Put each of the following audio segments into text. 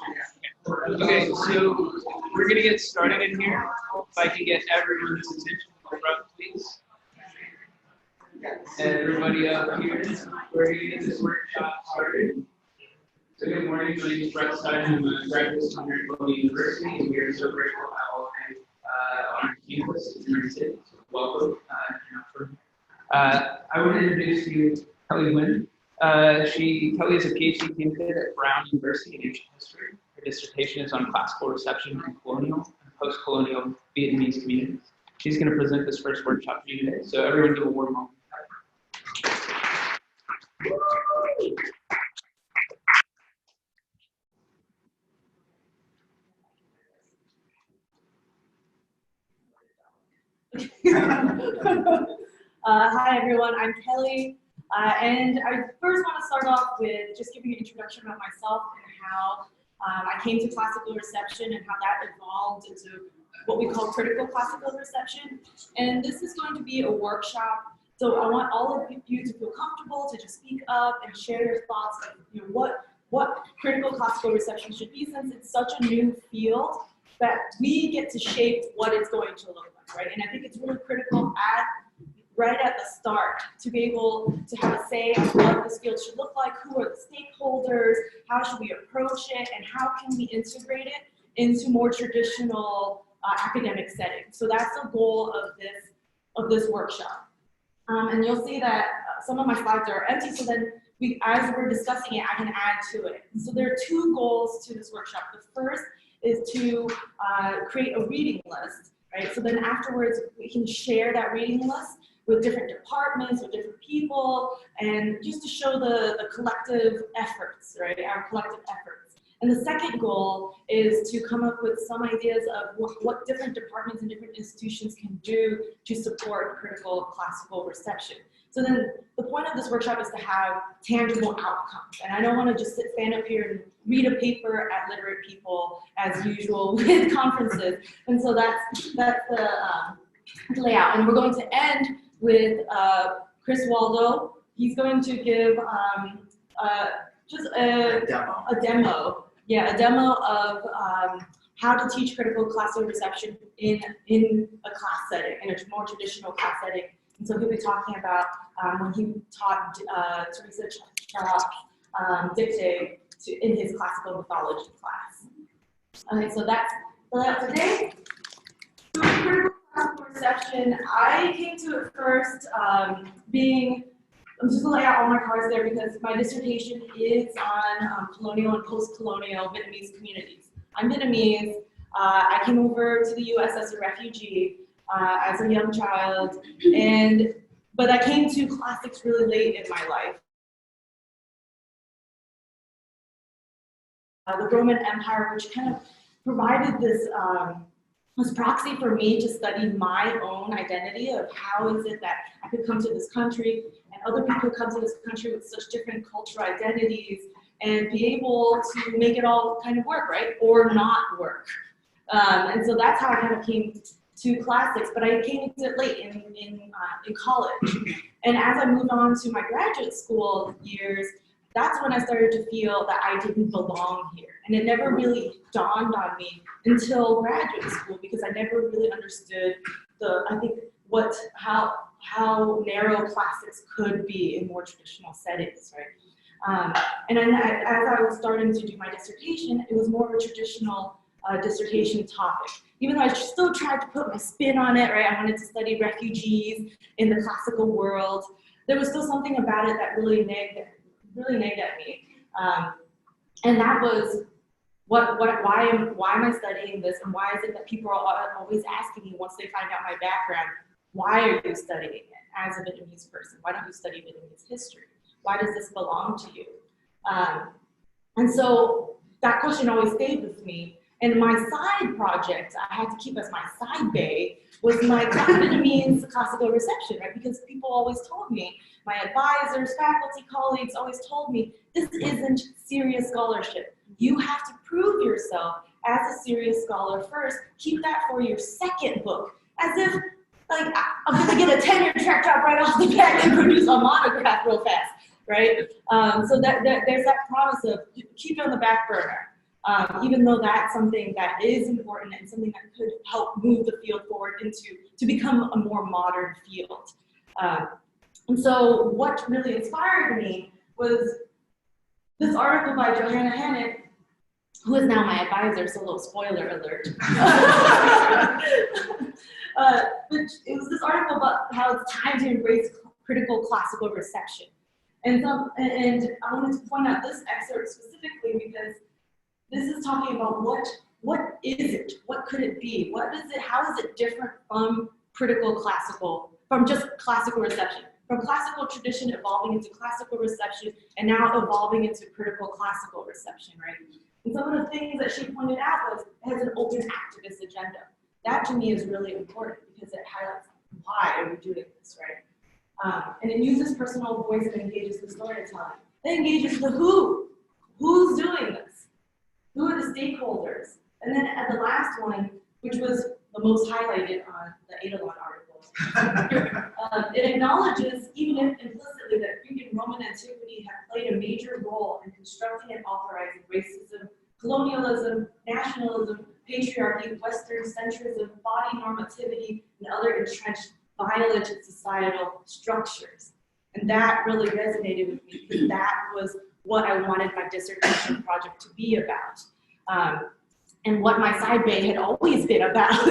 Okay, so we're going to get started in here. If I can get everyone's attention up front, please. Everybody up here, we're going to get this workshop started. So good morning, my name is Brett Stein. I'm a graduate student here at Tulane University, and we are so grateful to have all of you on our campus in our city. So welcome. I want to introduce you to Kelly Nguyen. Kelly is a PhD candidate at Brown University in ancient history. Her dissertation is on classical reception in colonial and post-colonial Vietnamese communities. She's going to present this first workshop for you today. So everyone do a warm welcome. Hi everyone, I'm Kelly, and I first want to start off with just giving an introduction about myself and how I came to classical reception and how that evolved into what we call critical classical reception. And this is going to be a workshop, so I want all of you to feel comfortable to just speak up and share your thoughts of what critical classical reception should be, since it's such a new field that we get to shape what it's going to look like, right? And I think it's really critical right at the start to be able to have a say on what this field should look like, who are the stakeholders, how should we approach it, and how can we integrate it into more traditional academic settings. So that's the goal of this workshop. And you'll see that some of my slides are empty, so then as we're discussing it, I can add to it. So there are two goals to this workshop. The first is to create a reading list, right? So then afterwards, we can share that reading list with different departments, with different people, and just to show the collective efforts, right? Our collective efforts. And the second goal is to come up with some ideas of what different departments and different institutions can do to support critical classical reception. So then the point of this workshop is to have tangible outcomes. And I don't want to just stand up here and read a paper at literate people as usual with conferences. And so that's the layout. And we're going to end with Chris Waldo. He's going to give just a demo. Yeah, a demo of how to teach critical classical reception in a class setting, in a more traditional class setting. And so he'll be talking about when he taught Teresa dictate in his classical mythology class. Okay, so that's today. So critical classical reception, I came to it first I'm just going to lay out all my cards there because my dissertation is on colonial and post-colonial Vietnamese communities. I'm Vietnamese. I came over to the US as a refugee as a young child, but I came to classics really late in my life. The Roman Empire, which kind of provided this proxy for me to study my own identity of how is it that I could come to this country and other people come to this country with such different cultural identities and be able to make it all kind of work, right? Or not work. And so that's how I kind of came to classics, but I came to it late in college. And as I moved on to my graduate school years, that's when I started to feel that I didn't belong here. And it never really dawned on me until graduate school because I never really understood how narrow classics could be in more traditional settings, right? And then as I was starting to do my dissertation, it was more of a traditional dissertation topic. Even though I still tried to put my spin on it, right? I wanted to study refugees in the classical world. There was still something about it that really nagged at me. And that was why am I studying this, and why is it that people are always asking me once they find out my background, why are you studying it as a Vietnamese person? Why don't you study Vietnamese history? Why does this belong to you? And so that question always stayed with me. And my side project I had to keep as my side bay was my Vietnamese classical reception, right? Because people always told me, my advisors, faculty, colleagues always told me, this isn't serious scholarship. You have to prove yourself as a serious scholar first. Keep that for your second book, as if like I'm gonna get a tenure track job right off the bat and produce a monograph real fast, right? So there's that promise of keep it on the back burner. even though that's something that is important and something that could help move the field forward to become a more modern field. And so what really inspired me was this article by Johanna Hannon, who is now my advisor, so a little spoiler alert. Which it was this article about how it's time to embrace critical classical reception. And I wanted to point out this excerpt specifically because this is talking about what is it? What could it be? What is it? How is it different from from just classical reception? From classical tradition evolving into classical reception and now evolving into critical classical reception, right? And some of the things that she pointed out was it has an open activist agenda. That to me is really important because it highlights why are we doing this, right? And it uses personal voice and engages the storytelling. It engages the who. Who's doing this? Who are the stakeholders? And then at the last one, which was the most highlighted on the Eidolon article, it acknowledges, even if implicitly, that Greek and Roman antiquity have played a major role in constructing and authorizing racism, colonialism, nationalism, patriarchy, Western centrism, body normativity, and other entrenched violent societal structures. And that really resonated with me because that was what I wanted my dissertation project to be about. And what my side bay had always been about.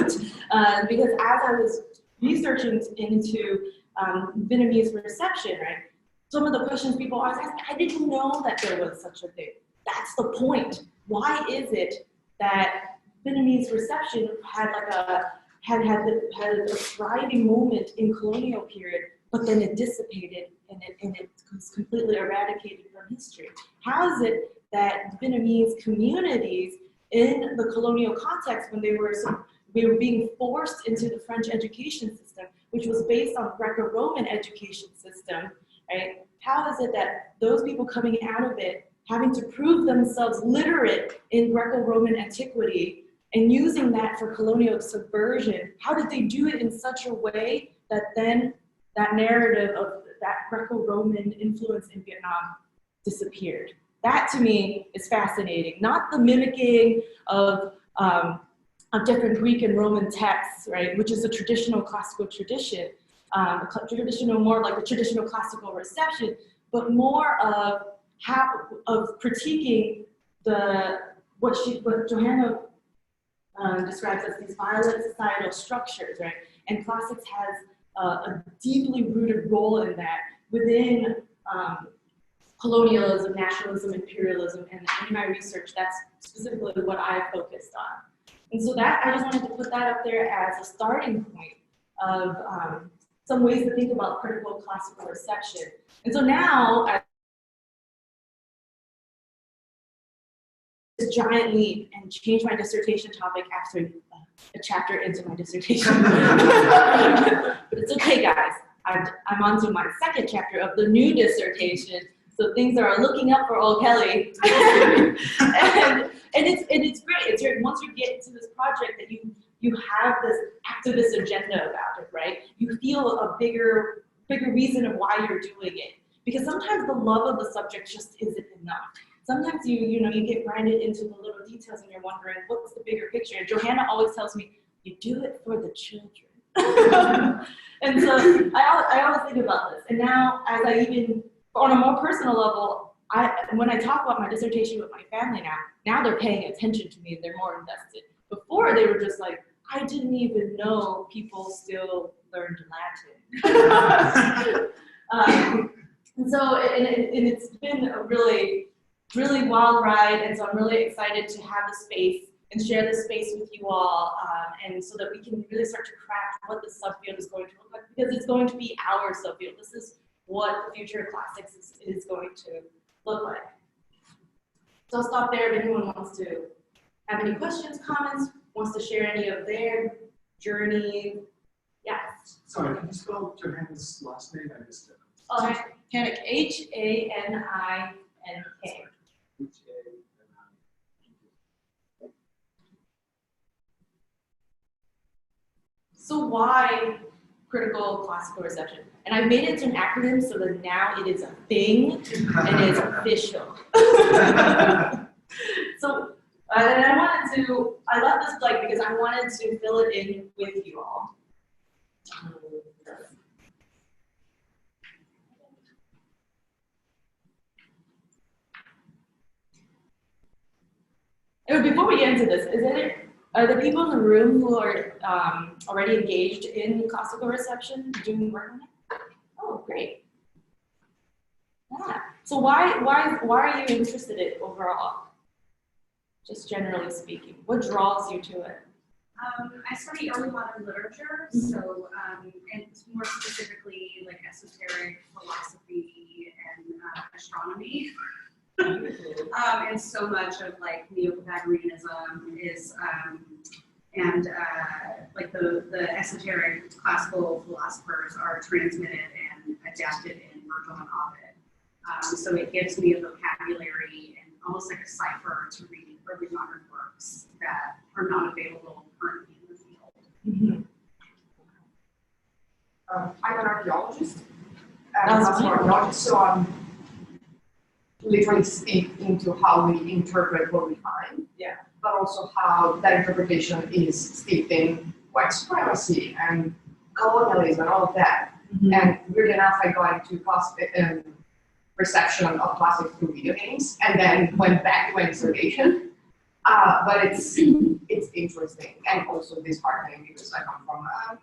Because as I was researching into Vietnamese reception, right, some of the questions people always ask me, I didn't know that there was such a thing. That's the point. Why is it that Vietnamese reception had a thriving moment in colonial period, but then it dissipated and it was completely eradicated from history? How is it that Vietnamese communities in the colonial context, when they were being forced into the French education system, which was based on Greco-Roman education system, right? How is it that those people coming out of it, having to prove themselves literate in Greco-Roman antiquity and using that for colonial subversion, how did they do it in such a way that then that narrative of that Greco-Roman influence in Vietnam disappeared? That to me is fascinating. Not the mimicking of different Greek and Roman texts, right, which is a traditional classical tradition, more like the traditional classical reception, but more of critiquing what Johanna describes as these violent societal structures, right? And classics has a deeply rooted role in that within colonialism, nationalism, imperialism, and in my research, that's specifically what I focused on. And so that, I just wanted to put that up there as a starting point of some ways to think about critical classical reception. And so now, this giant leap and change my dissertation topic after a chapter into my dissertation. But it's okay, guys. I'm on to my second chapter of the new dissertation. So things are looking up for old Kelly. and it's great. It's great. Once you get into this project that you have this activist agenda about it, right? You feel a bigger reason of why you're doing it. Because sometimes the love of the subject just isn't enough. Sometimes you get grinded into the little details and you're wondering, what's the bigger picture? And Johanna always tells me, you do it for the children. And so I always think about this. And now, as I even, on a more personal level, when I talk about my dissertation with my family now they're paying attention to me and they're more invested. Before, they were just like, I didn't even know people still learned Latin. And so, it's been a really wild ride, and so I'm really excited to have the space and share the space with you all, and so that we can really start to craft what the subfield is going to look like, because it's going to be our subfield. This is what the future of classics is going to look like. So I'll stop there if anyone wants to have any questions, comments, wants to share any of their journey. Yes? Sorry, can you spell Johanna's last name? I missed it. Oh, Hannick, Hanink. So why critical classical reception? And I made it to an acronym so that now it is a thing and it's official. So And I left this blank because I wanted to fill it in with you all. And before we get into this, are the people in the room who are already engaged in classical reception doing work on it? Oh, great. Yeah. So why are you interested in it overall? Just generally speaking, what draws you to it? I study early modern literature, so and more specifically like esoteric philosophy and astronomy. And so much of like Neo-Pythagoreanism is and like the esoteric classical philosophers are transmitted and adapted in Virgil and Ovid. So it gives me a vocabulary and almost like a cipher to read early modern works that are not available currently in the field. I'm an archaeologist. I'm an archaeologist, so I'm literally steeped into how we interpret what we find. Yeah. But also how that interpretation is steeped in white supremacy and colonialism and all of that. And weird enough, I got into perception of classics through video games, and then went back to installation. But it's interesting and also disheartening because I come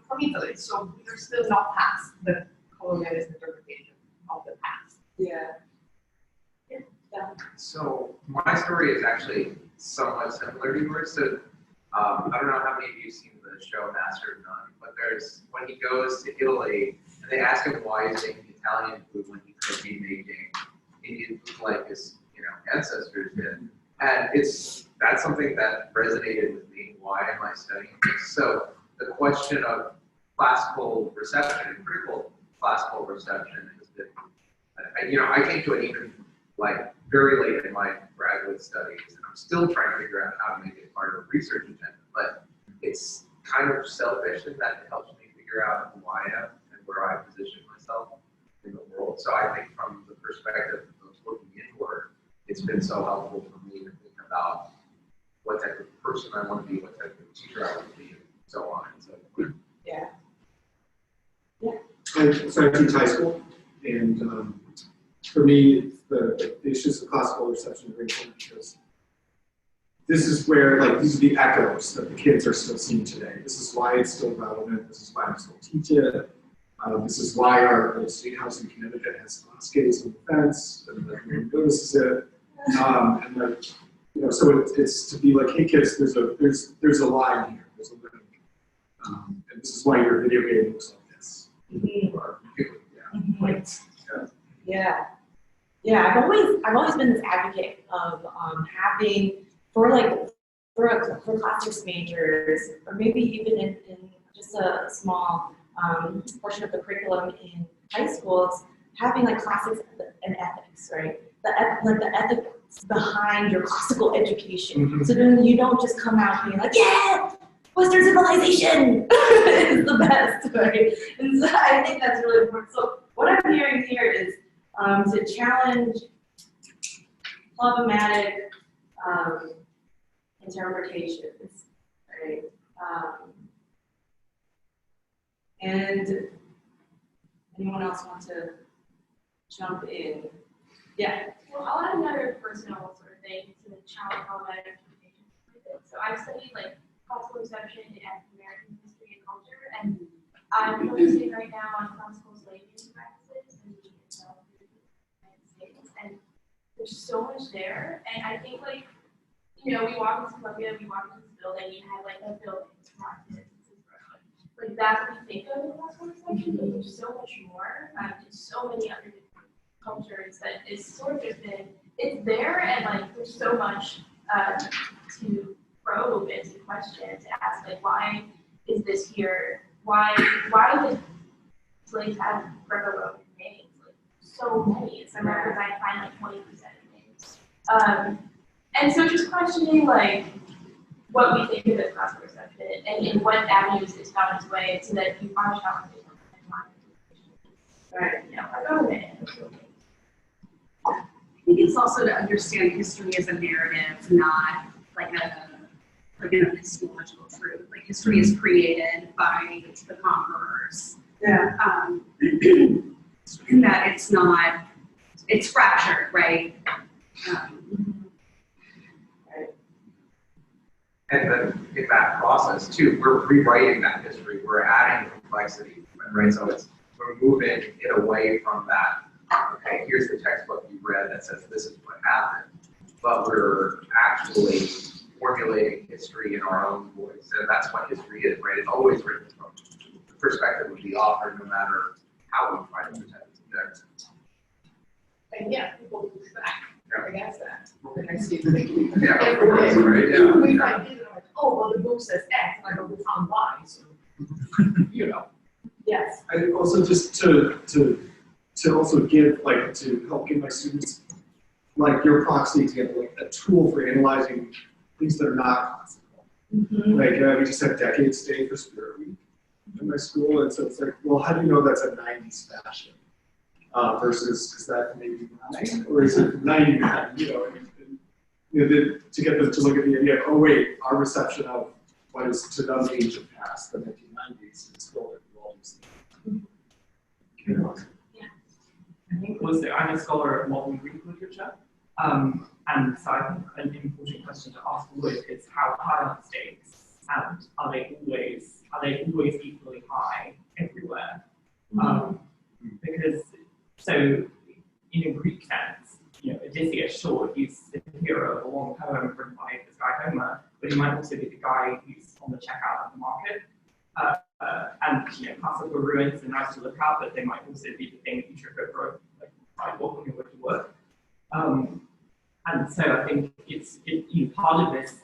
from Italy, so we're still not past the colonialist interpretation of the past. Yeah. So my story is actually somewhat similar to yours. So I don't know how many of you have seen the show Master of None, but there's when he goes to Italy and they ask him why he's making Italian food when he could be making Indian food like his ancestors did. And that's something that resonated with me. Why am I studying this? So the question of classical reception and critical classical reception has been, I came to it even like very late in my graduate studies, and I'm still trying to figure out how to make it part of a research agenda. But it's kind of selfish in that it helps me figure out who I am and where I position myself in the world. So I think from the perspective of looking inward, it's been so helpful for me to think about what type of person I want to be, what type of teacher I want to be, and so on and so forth. Yeah. So I teach high school, and for me, the issues of classical reception are very important because this is where, like, these are the echoes that the kids are still seeing today. This is why it's still relevant. This is why I still teach it. This is why our state house in Connecticut has glass gates on the fence, and no one notices it. And like, so it's to be like, hey kids, there's a line here. There's a link, and this is why your video game looks like this. Or, Yeah, I've always been this advocate of having for classics majors, or maybe even in just a small portion of the curriculum in high schools, having like classics and ethics, right? The ethics behind your classical education. So then you don't just come out being like, yeah, Western civilization is the best, right? And so I think that's really important. So what I'm hearing here is to challenge problematic interpretations, right? And anyone else want to jump in? Yeah. Well, I'll add another personal sort of thing to challenge problematic interpretations with it. So I've studied like classical reception in African American history and culture, and I'm focusing right now on classical slavery practices in the United States, and there's so much there. And I think like, we walk into Columbia, we walk into this building, you have like a building practice, like that's what we think of in classical reception, but there's so much more. There's so many other different cultures that is sort of just it's there, and like there's so much to probe and to question, to ask like, why is this here? Why did slaves have Greco-Roman names? Like so many. In some records I find like 20% of names. And so just questioning like what we think of as classical reception and in what avenues it's found its way, so that you are challenging our government. I think it's also to understand history as a narrative, not like like an epistemological truth. Like history is created by the conquerors. Yeah. And that it's fractured, right? And then in that process too, we're rewriting that history. We're adding complexity, right? So we're moving it away from that. Okay, here's the textbook you read that says this is what happened, but we're actually formulating history in our own voice, and that's what history is, right? It's always written from the perspective of the author, no matter how we try to present it there. And yeah, people push back against that. And I see Yeah, every day. right, yeah. We find things like, oh, well, the book says X, and I go, we found Y, so, you know. Yes. I also just to also give, like, to help give my students, like, your proxy to get, like, a tool for analyzing things that are not classical. Like, we just had Decades Day for Spirit Week in my school, and so it's like, well, how do you know that's a 90s fashion? Versus, is that maybe 9, or is it 99, you know, to get them to look at the idea of, oh wait, our reception of what is to them the ancient past, the 1990s, is still involves. You know. I think also I'm a scholar of modern Greek literature, and so I think an important question to ask always is how high are the stakes, and are they always equally high everywhere? Because so in a Greek sense, you know, Odysseus, sure, he's the hero of a long poem written by this guy Homer, but he might also be the guy who's on the checkout at the market. And you know, classical ruins are nice to look at, but they might also be the thing that you trip over, like sidewalk on your way to work. And so I think it's part of this,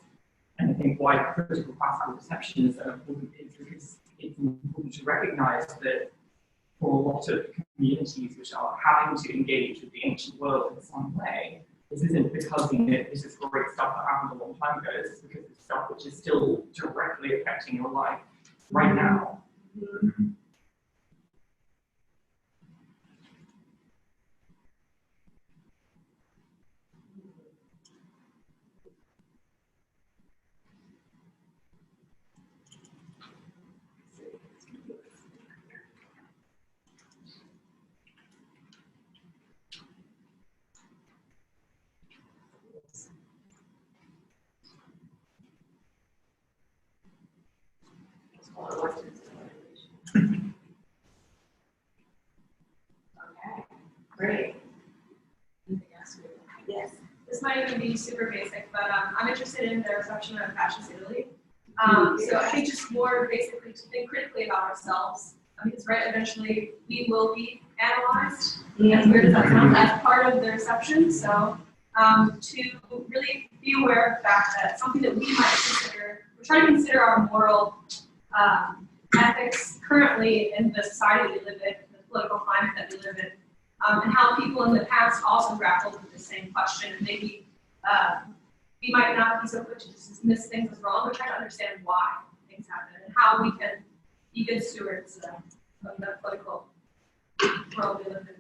and I think why critical classical reception is so important is because it's important to recognize that for a lot of communities which are having to engage with the ancient world in some way, this isn't because, you know, this is great stuff that happened a long time ago. It's because it's stuff which is still directly affecting your life right now. Okay, great. Anything else? Yes. This might even be super basic, but I'm interested in the reception of fascist Italy. So I think just more basically to think critically about ourselves, because right, eventually we will be analyzed, as weird as that sounds, as part of the reception. So to really be aware of the fact that something that we might consider, we're trying to consider our moral ethics currently in the society we live in, the political climate that we live in, and how people in the past also grappled with the same question. And maybe we might not be so quick to dismiss things as wrong, but try to understand why things happen and how we can be good stewards of the political world we live in.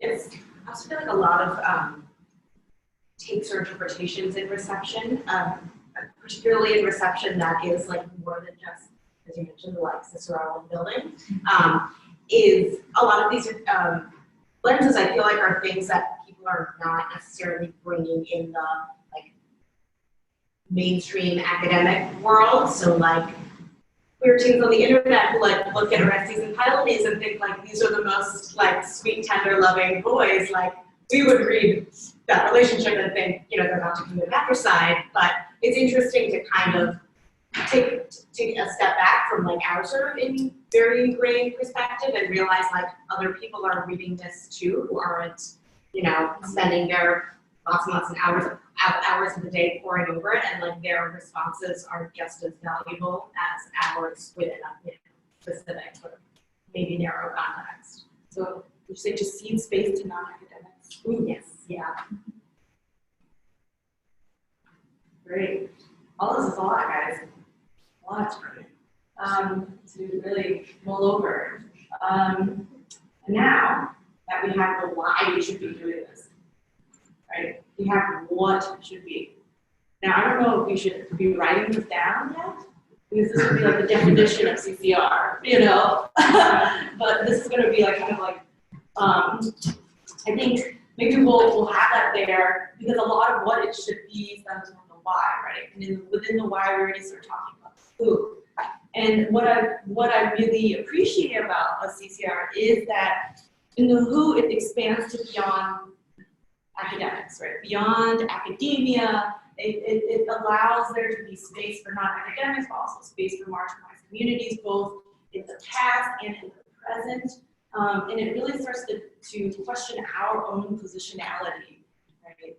Yes, I also feel like a lot of takes or interpretations in reception, particularly in reception that is like more than just, as you mentioned, the like Cicero building, is a lot of these lenses I feel like are things that people are not necessarily bringing in the like mainstream academic world. So like queer teens on the internet who like look at Orestes and Pylades and think like these are the most like sweet, tender, loving boys. Like we would read that relationship and think, you know, they're about to commit matricide. But it's interesting to kind of take a step back from like our sort of very ingrained perspective and realize like other people are reading this too, who aren't, you know, spending their lots and lots of hours of the day poring over it, and like their responses are just as valuable as ours within a specific sort of maybe narrow context. So would you say just seed space to non-academics? Ooh, yes, yeah. Great. All this is a lot, guys. A lot to really mull over. And now that we have the why we should be doing this, right? We have what should be. Now, I don't know if we should be writing this down yet, because this would be like the definition of CCR, you know? But this is gonna be like kind of like, I think maybe we'll have that there, because a lot of what it should be stems from the why, right? And within the why, we already start talking about who. And what I really appreciate about a CCR is that in the who, it expands to beyond academics, right? Beyond academia, it allows there to be space for non-academics, but also space for marginalized communities, both in the past and in the present. And it really starts to question our own positionality, right?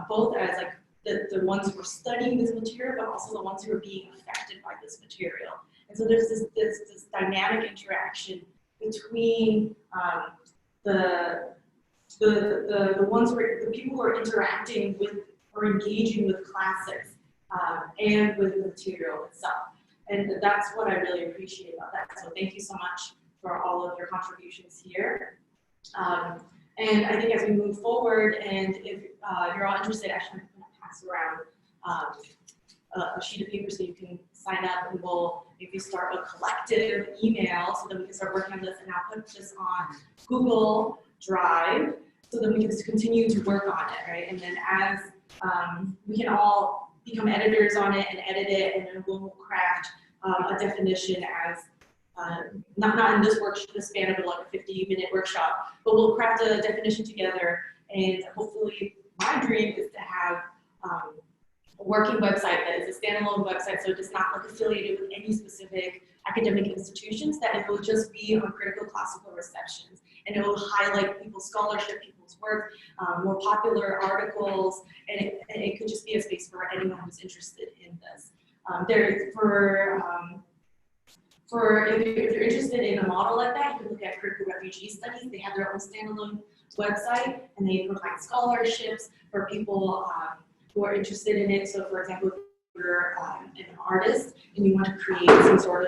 Both as like the ones who are studying this material, but also the ones who are being affected by this material. And so there's this dynamic interaction between the ones who are, the people who are interacting with or engaging with classics and with the material itself. And that's what I really appreciate about that. So thank you so much for all of your contributions here. And I think as we move forward, and if you're all interested, actually I'm going to pass around a sheet of paper so you can sign up, and we'll maybe start a collective email so that we can start working on this, and I'll put this on Google Drive so that we can continue to work on it, right? And then as we can all become editors on it and edit it, and then we'll craft a definition as not in this workshop, the span of like a 50-minute workshop, but we'll craft a definition together, and hopefully my dream is to have a working website that is a standalone website, so it's not like affiliated with any specific academic institutions, that it will just be on critical classical receptions, and it will highlight people's scholarship, people's work, more popular articles, and it could just be a space for anyone who's interested in this. If you're interested in a model like that, you can look at Critical Refugee Studies. They have their own standalone website, and they provide scholarships for people who are interested in it. So, for example, if you're an artist and you want to create some sort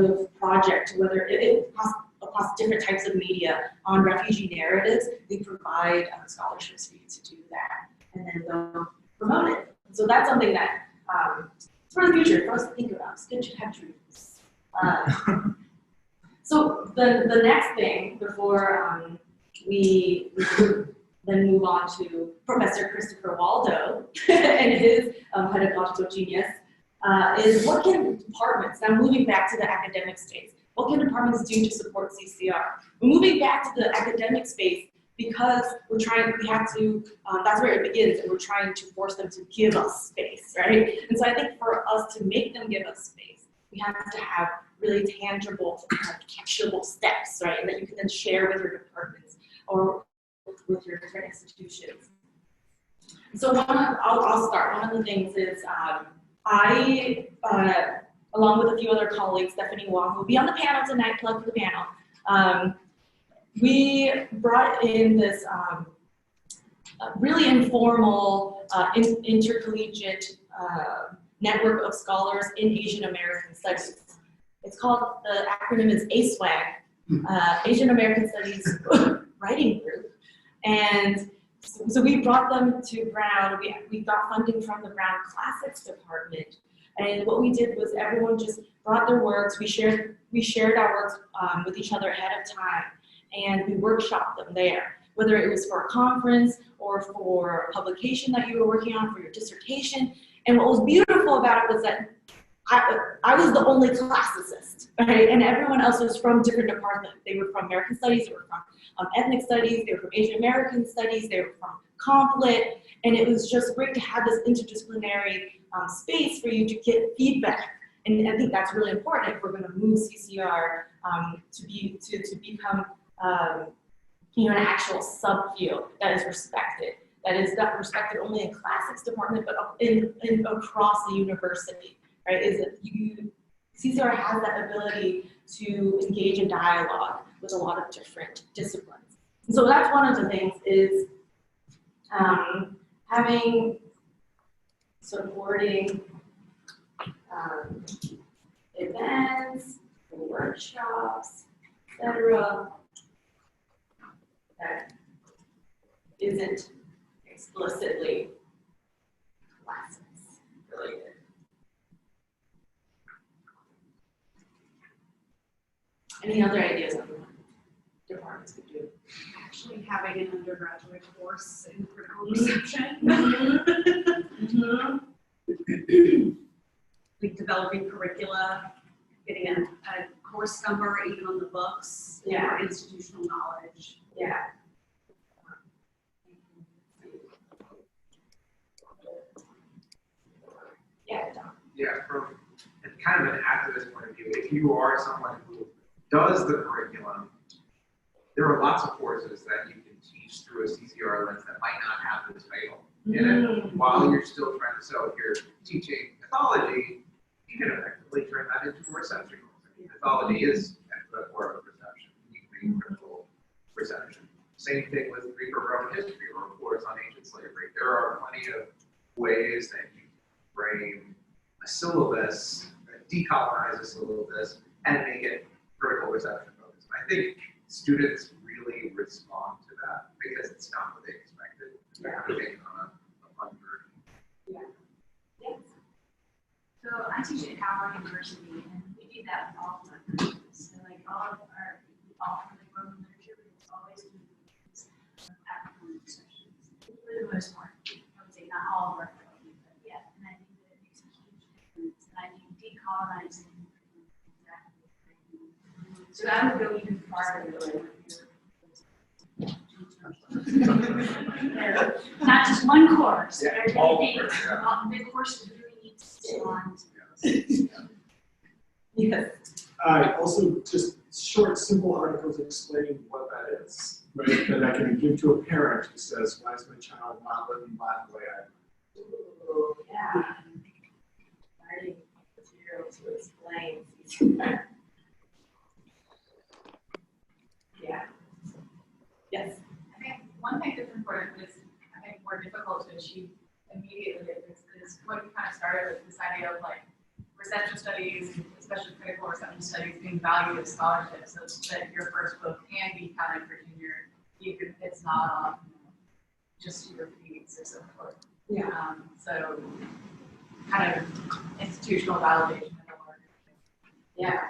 of project, whether it across different types of media on refugee narratives, they provide scholarships for you to do that, and then they'll promote it. So that's something that for the future, for us to think about. It's good to have dreams. So the next thing before we then move on to Professor Christopher Waldo and his pedagogical genius is what can departments, now moving back to the academic space, what can departments do to support CCR? We're moving back to the academic space because we have to, that's where it begins, and we're trying to force them to give us space, right? And so I think for us to make them give us space, we have to have really tangible, actionable steps, right? And that you can then share with your departments or with your different institutions. So I'll start. One of the things is I, along with a few other colleagues, Stephanie Wong, who will be on the panel tonight, plug for the panel, we brought in this really informal intercollegiate network of scholars in Asian American Studies. It's called, the acronym is ASWAG, Asian American Studies Writing Group. And so we brought them to Brown. We got funding from the Brown Classics Department. And what we did was everyone just brought their works. We shared our works with each other ahead of time, and we workshopped them there, whether it was for a conference or for a publication that you were working on for your dissertation. And what was beautiful about it was that I was the only classicist, right? And everyone else was from different departments. They were from American Studies, they were from ethnic studies, they were from Asian American Studies, they were from Conflict, and it was just great to have this interdisciplinary space for you to get feedback. And I think that's really important if we're going to move CCR to become an actual subfield that is respected. That is not respected only in classics department, but in across the university, right? Is that CCR has that ability to engage in dialogue with a lot of different disciplines. And so that's one of the things is supporting events, workshops, etc. that isn't explicitly classes related. Any other ideas on what departments could do? Actually having an undergraduate course in critical reception. Like developing curricula, getting a course number even on the books, Yeah. for institutional knowledge. Yeah. Yeah, Don. Yeah, from kind of an activist point of view, if you are someone who does the curriculum, there are lots of courses that you can teach through a CCR lens that might not have this title in it, while you're still trying to, so if you're teaching mythology, you can effectively turn that into a reception course. I mean, mythology is at the core of reception. You can make critical reception. Same thing with Greek or Roman history or reports on ancient slavery. There are plenty of ways that you can frame a syllabus, decolonize a syllabus, and make it critical reception focused. I think students really respond to that because it's not what they expected. They're taking on a fun version. So I teach at Howard University, and we do that with all of our courses. So like all of our, all for the Roman literature, it's always of African sections. For the most part, I would say not all of our faculty, but yeah, and I think that it makes a huge difference. And I think decolonizing exactly. So I would go even farther than not just one course. Yeah, But all I courses, yeah. think the courses really need to stay on. Yes. Also, just short, simple articles explaining what that is, right? That I can give to a parent who says, why is my child not learning Latin the way I am? Ooh, yeah. Writing material to explain. Yeah. Yes. I think one thing that's important is, I think, more difficult to achieve immediately is what you kind of started with, this idea of like reception studies, especially critical reception studies, being valued as scholarship, so that your first book can be kind of for junior, even if it's not on just your feeds or so forth. Yeah. So kind of institutional validation in the work. Yeah.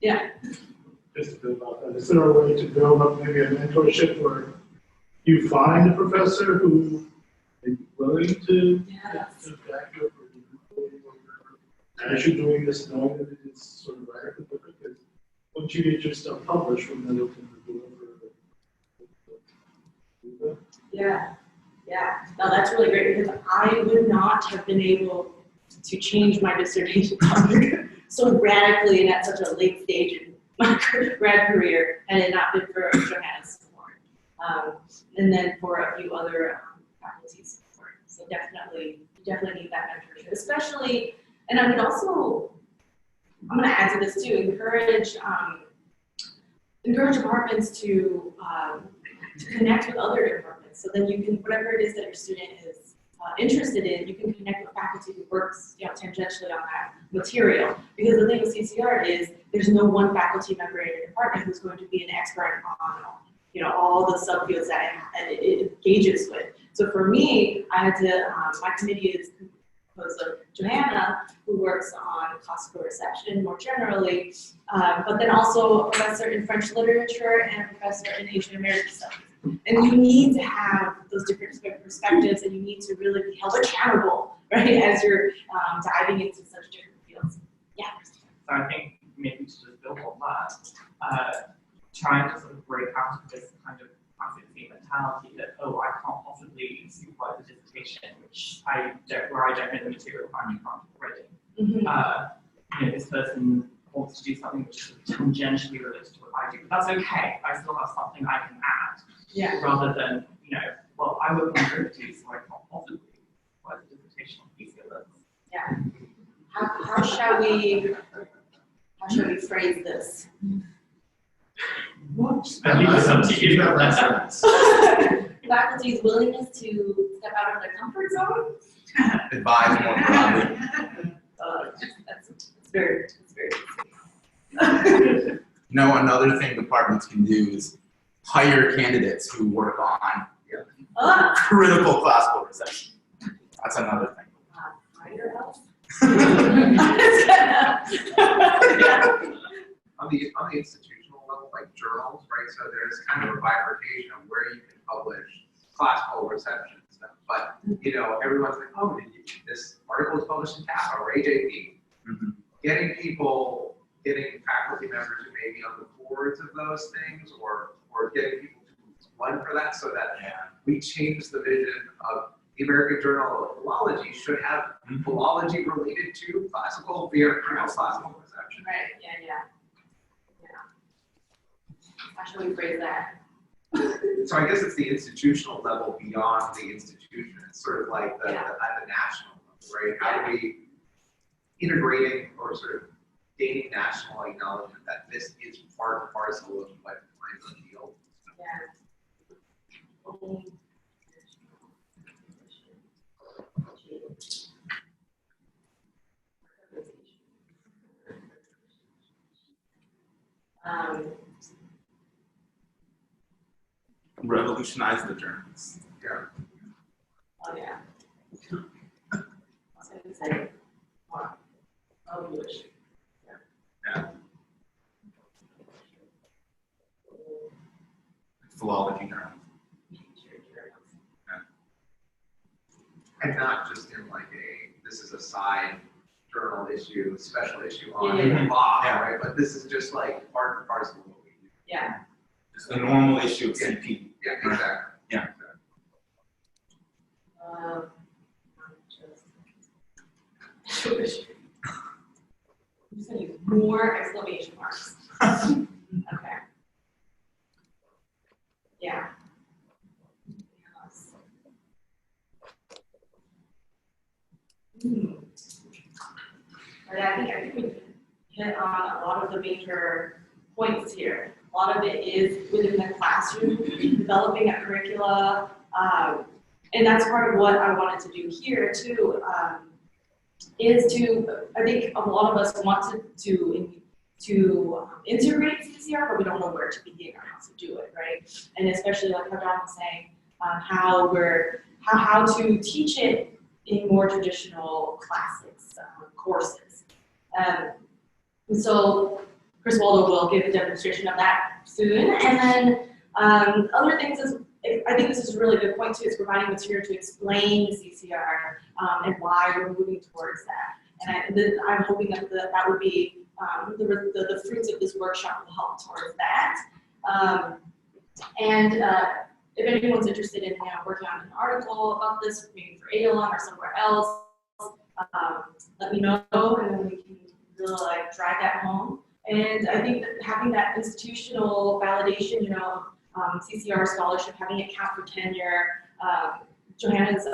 Yeah. Just to build up that. Is there a way to build up maybe a mentorship where you find a professor who is willing to back you up or as you're doing this, knowing that it is sort of right at the book? Because once you get your stuff published, from then open the door for Yeah. Yeah. No, that's really great because I would not have been able to change my dissertation topic so radically and at such a late stage in my grad career had it not been for Johanna's support. And then for a few other faculty support. So definitely, you definitely need that mentorship, especially, and I would also, I'm going to add to this too, encourage departments to connect with other departments. So then you can, whatever it is that your student is interested in, you can connect with faculty who works, tangentially on that material. Because the thing with CCR is there's no one faculty member in your department who's going to be an expert on, all the subfields that it engages with. So for me, I had to, my committee is composed of Johanna, who works on classical reception more generally, but then also a professor in French literature and a professor in Asian American studies. And you need to have those different perspectives, and you need to really be held accountable, right, as you're diving into such different fields. Yeah. So I think maybe to just build on that, trying to sort of break out of this kind of fancy mentality that, oh, I can't possibly supervise a dissertation, where I don't know the material I'm writing. Mm-hmm. This person wants to do something which is tangentially related to what I do, but that's okay. I still have something I can add. Yeah. Rather than, well, I work on derivatives, so I can't possibly write a dissertation on PCLs. Yeah. How shall we How should we phrase this? I think it's up to you. Faculty's willingness to step out of their comfort zone? Advise more broadly. That's very. No, another thing departments can do is hire candidates who work on critical classical reception. That's another thing. Hire us? On the institutional level, like journals, right? So there's kind of a bifurcation of where you can publish classical reception stuff. But everyone's like, oh, this article is published in CAPA or AJP. Mm-hmm. Getting faculty members who may be on the boards of those things, or getting people to run for that, so that we change the vision of the American Journal of Philology should have philology related to classical classical reception. Right, yeah. How should we phrase that? So I guess it's the institutional level beyond the institution. It's sort of like at the national level, right? How do we integrating or sort of gaining national acknowledgement that this is part and parcel of what defines the field? Revolutionize the journals. Yeah. Oh yeah. I was gonna say, wow. Oh, English. Yeah. Philology journals. And not just in like this is a side journal issue, special issue on law, right? But this is just like part and parcel of what we do. Yeah. It's the normal issue of CP. Yeah, exactly. Yeah. Just gonna use more exclamation marks. Okay. Yeah. But I think we hit on a lot of the major points here. A lot of it is within the classroom, developing a curricula, and that's part of what I wanted to do here too. Is to, I think a lot of us want to integrate CCR, but we don't know where to begin or how to do it, right? And especially like how John was saying, how to teach it in more traditional classics courses. And so Chris Waldo will give a demonstration of that soon. And then other things is, I think this is a really good point too, is providing material to explain the CCR and why we're moving towards that. And I'm hoping that that would be the fruits of this workshop will help towards that. If anyone's interested in working on an article about this, maybe for ADLON or somewhere else, let me know, and then we can really drive that home. And I think that having that institutional validation, CCR scholarship, having it count for tenure. Johanna's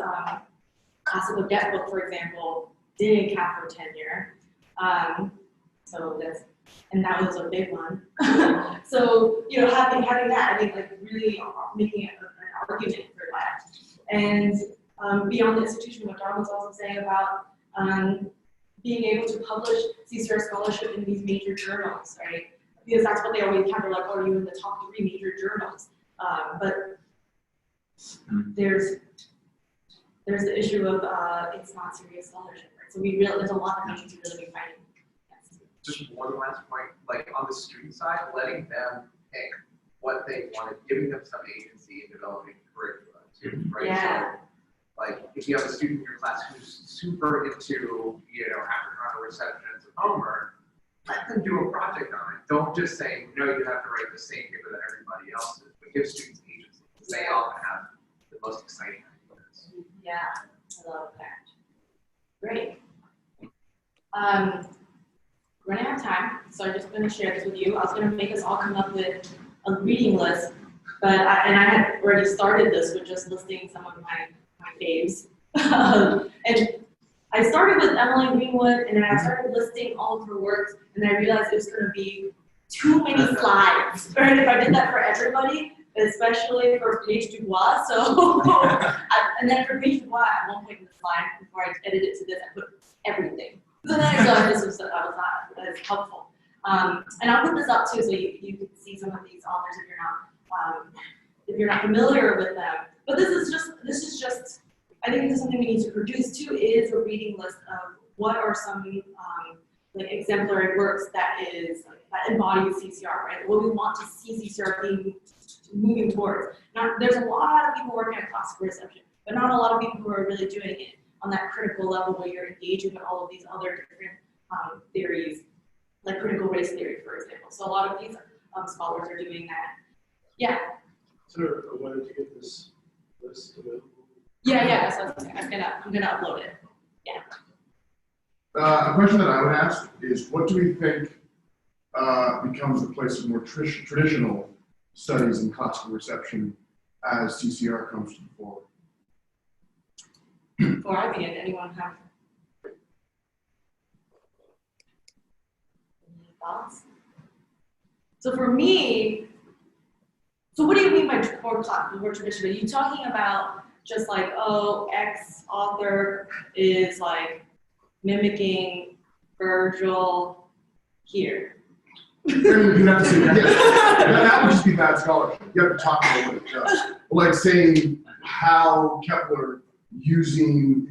classical debt book, for example, didn't count for tenure. And that was a big one. So, having that, I think really making an argument for that. And beyond the institution, what Darwin was also saying about being able to publish CCR scholarship in these major journals, right? Because that's what they always cover, are you in the top 3 major journals? But there's the issue of it's not serious scholarship, right? So there's a lot of things to really be fighting. Yes. Just one last point, on the student side, letting them pick what they wanted, giving them some agency in developing curricula too, right? Yeah. So, if you have a student in your class who's super into, Africana receptions of Homer, let them do a project on it. Don't just say, no, you have to write the same paper that everybody else is, but give students agency. They all have the most exciting ideas. Yeah, I love that. Great. We're running out of time, so I'm just going to share this with you. I was going to make us all come up with a reading list, but I had already started this with just listing some of my faves. And I started with Emily Greenwood, and then I started listing all of her works, and I realized it was going to be too many slides. Right? If I did that for everybody, especially for Page Dubois, so and then for Page Dubois, at one point in the slide, before I edited it to this, I put everything. So then I realized this was that was not as helpful. And I'll put this up too, so you can see some of these authors if you're not familiar with them. But this is just I think this is something we need to produce too, is a reading list of what are some like exemplary works that embody CCR, right? What we want to see CCR being moving towards. There's a lot of people working at classical reception, but not a lot of people who are really doing it on that critical level where you're engaging with all of these other different theories, like critical race theory, for example. So a lot of these scholars are doing that. Yeah. Is there a way to get this list available? Yeah, that's what I was saying. I'm gonna upload it. Yeah. A question that I would ask is, what do we think becomes the place of more traditional studies in classical reception as CCR comes to the fore? Before I begin, anyone have any thoughts? So for me, so what do you mean by more traditional? Are you talking about just like, oh, X author is like mimicking Virgil here? You have to say, yes, that would just be bad scholarship. You have to talk about what it does. Like saying how Kepler using,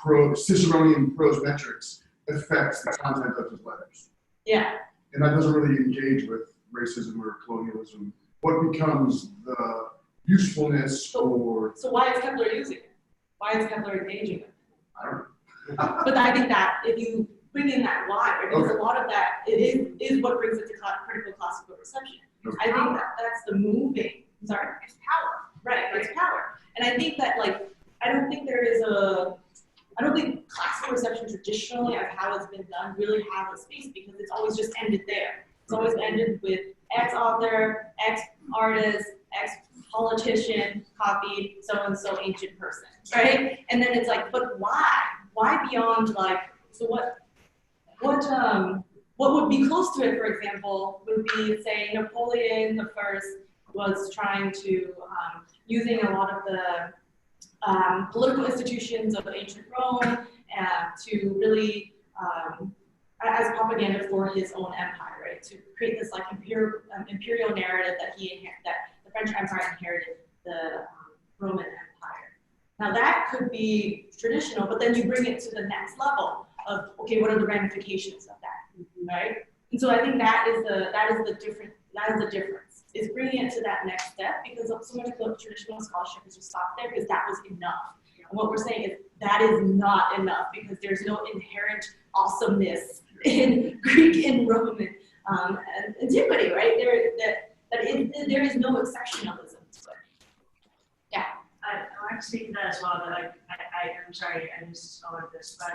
Ciceronian prose metrics affects the content of his letters. Yeah. And that doesn't really engage with racism or colonialism. What becomes the usefulness or... So why is Kepler using it? Why is Kepler engaging it? I don't know. But I think that if you bring in that why, because a lot of that is what brings it to critical classical reception. Okay. I think that's the moving. Sorry, it's power. Right, it's power. And I think that I don't think classical reception traditionally, of how it's been done, really has a space because it's always just ended there. It's always ended with X author, X artist, X politician copied so-and-so ancient person, right? And then it's like, but why? Why beyond so what would be close to it, for example, would be, say, Napoleon the First was trying to, using a lot of the political institutions of ancient Rome to really, as propaganda for his own empire, right? To create this imperial narrative that the French Empire inherited the Roman Empire. Now that could be traditional, but then you bring it to the next level of, okay, what are the ramifications of that, right? And so I think that is the difference, is bringing it to that next step, because so much of the traditional scholarship is just stopped there because that was enough. And what we're saying is that is not enough, because there's no inherent awesomeness in Greek and Roman and antiquity, right? There is no exceptionalism to it. Yeah. I like to speak to that as well, but I'm sorry, I missed all of this, but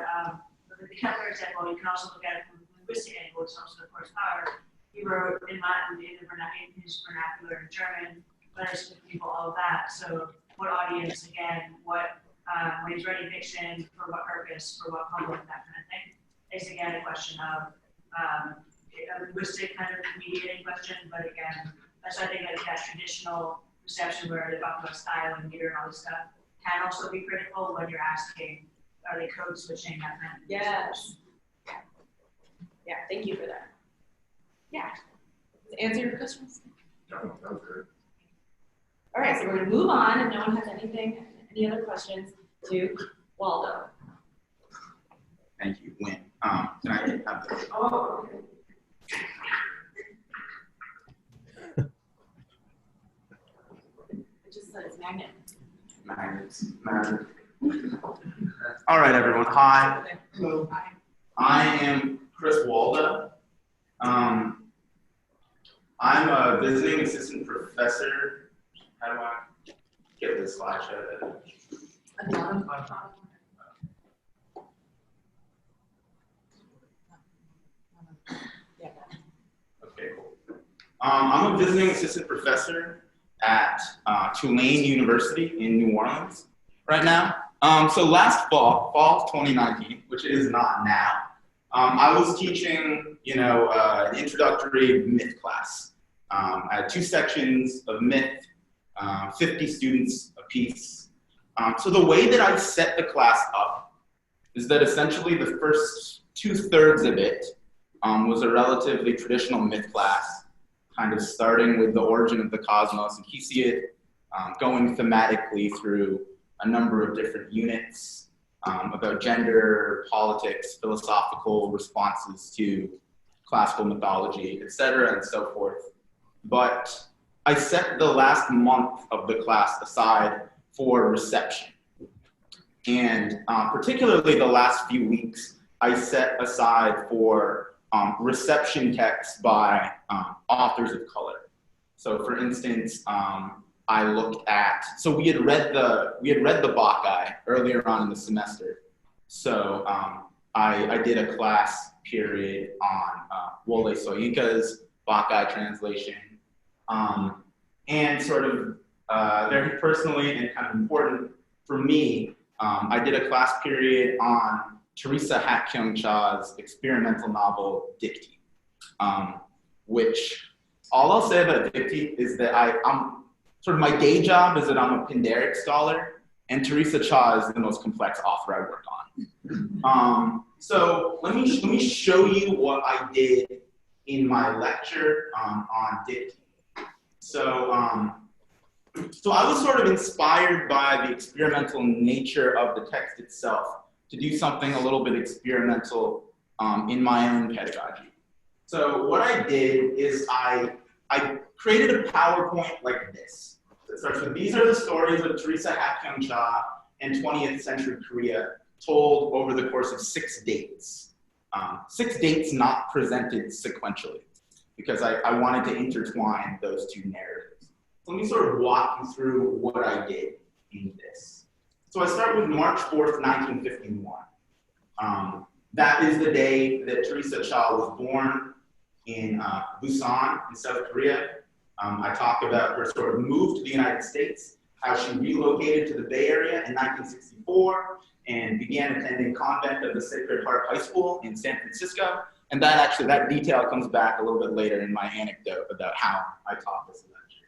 with the Kepler example, you can also look at it from a linguistic angle, it's also, of course, power. He wrote in Latin, in his vernacular, in German, letters to people, all of that. So what audience, again, when he's writing fiction, for what purpose, for what public, that kind of thing. It's again a question of a linguistic kind of mediating question, but again, that's why I think that traditional reception where they talk about style and meter and all this stuff can also be critical when you're asking, are they code switching that kind of thing? Yes. Yeah, thank you for that. Yeah. Does it answer your questions? No, that was good. All right, so we're gonna move on, if no one has any other questions, to Waldo. Thank you, Nguyen. Can I have this? Oh, okay. It just says magnet. Magnets. All right, everyone. Hi. Hello. I am Chris Waldo. I'm a visiting assistant professor. How do I get this slideshow? Okay, cool. I'm a visiting assistant professor at Tulane University in New Orleans right now. So last fall 2019, which it is not now, I was teaching, an introductory myth class. I had 2 sections of myth, 50 students apiece. So the way that I set the class up is that essentially the first 2/3 of it was a relatively traditional myth class, kind of starting with the origin of the cosmos and Hesiod, going thematically through a number of different units about gender, politics, philosophical responses to classical mythology, etc., and so forth. But I set the last month of the class aside for reception. And particularly the last few weeks, I set aside for reception texts by authors of color. So for instance, I looked at, so we had read the Bacchae earlier on in the semester. So I did a class period on Wole Soyinka's Bacchae translation. And sort of very personally and kind of important for me, I did a class period on Teresa Hat-Kyung Cha's experimental novel, Dictee, which all I'll say about Dictee is that I'm sort of my day job is that I'm a Pindaric scholar, and Teresa Cha is the most complex author I work on. So let me show you what I did in my lecture on Dictee. So I was sort of inspired by the experimental nature of the text itself to do something a little bit experimental in my own pedagogy. So what I did is I created a PowerPoint like this. It starts with, these are the stories of Teresa Hat-Kyung Cha and 20th century Korea told over the course of 6 dates. 6 dates not presented sequentially, because I wanted to intertwine those 2 narratives. So let me sort of walk you through what I did in this. So I start with March 4th, 1951. That is the day that Teresa Cha was born in Busan in South Korea. I talk about her sort of move to the United States, how she relocated to the Bay Area in 1964 and began attending convent of the Sacred Heart High School in San Francisco. And that detail comes back a little bit later in my anecdote about how I taught this lecture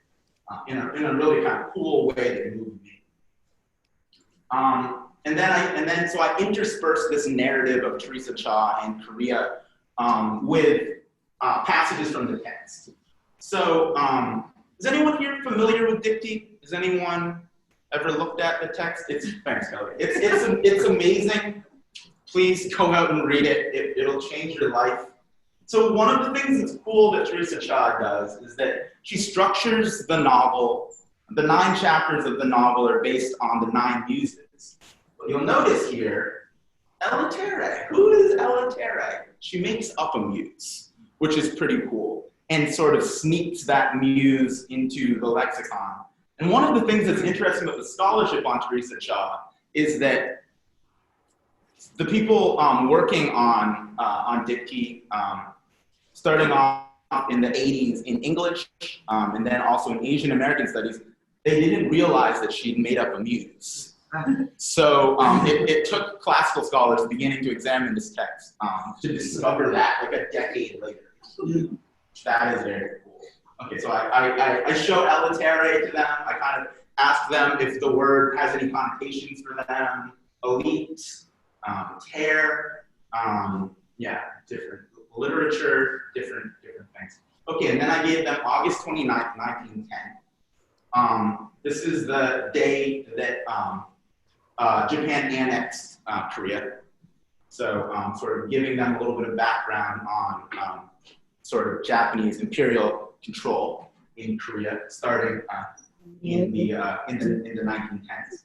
in a really kind of cool way that moved me. So I interspersed this narrative of Teresa Cha and Korea with passages from the text. So is anyone here familiar with Dictee? Has anyone ever looked at the text? Thanks, Kelly. It's amazing. Please go out and read it. It'll change your life. So one of the things that's cool that Teresa Cha does is that she structures the novel. The 9 chapters of the novel are based on the 9 muses. But you'll notice here, Elatere. Who is Elatere? She makes up a muse, which is pretty cool, and sort of sneaks that muse into the lexicon. And one of the things that's interesting about the scholarship on Teresa Cha is that the people working on Dictee, starting off in the 80s in English, and then also in Asian American studies, they didn't realize that she'd made up a muse. So it took classical scholars beginning to examine this text to discover that like a decade later. That is very cool. Okay, so I show Elatere to them. I kind of ask them if the word has any connotations for them. Elite, tear, different literature, different things. Okay, and then I gave them August 29th, 1910. This is the day that Japan annexed Korea. So sort of giving them a little bit of background on sort of Japanese imperial control in Korea, starting in the 1910s.